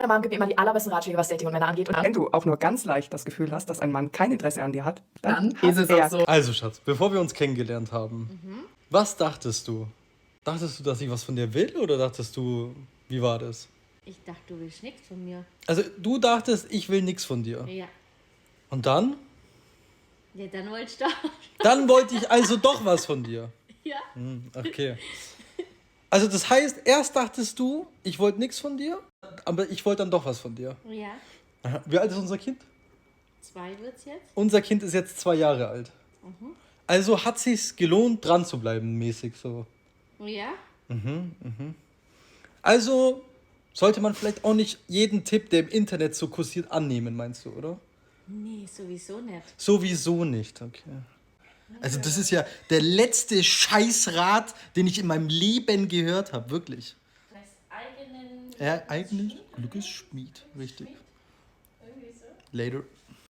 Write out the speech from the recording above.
Meine Mom gibt mir immer die allerbesten Ratschläge, was Dating und Männer angeht. Und Wenn du auch nur ganz leicht das Gefühl hast, dass ein Mann kein Interesse an dir hat, dann hat ist es er. auch so. Also, Schatz, bevor wir uns kennengelernt haben, was dachtest du? Dachtest du, dass ich was von dir will oder dachtest du, wie war das? Ich dachte, du willst nichts von mir. Also, du dachtest, ich will nichts von dir. Ja. Und dann? Ja, dann wolltest du auch. Dann wollte ich also doch was von dir. Ja. Okay. Also, das heißt, erst dachtest du, ich wollte nichts von dir, aber ich wollte dann doch was von dir. Ja. Aha. Wie alt ist unser Kind? 2 wird's jetzt. Unser Kind ist jetzt 2 Jahre alt. Also hat sich's gelohnt, dran zu bleiben, mäßig so. Ja. Also sollte man vielleicht auch nicht jeden Tipp, der im Internet so kursiert, annehmen, meinst du, oder? Nee, sowieso nicht. Sowieso nicht, okay. Also das ist ja der letzte Scheißrat, den ich in meinem Leben gehört habe, wirklich. Eigenen. Eigenen Glückesschmied, richtig. Irgendwie so. Later.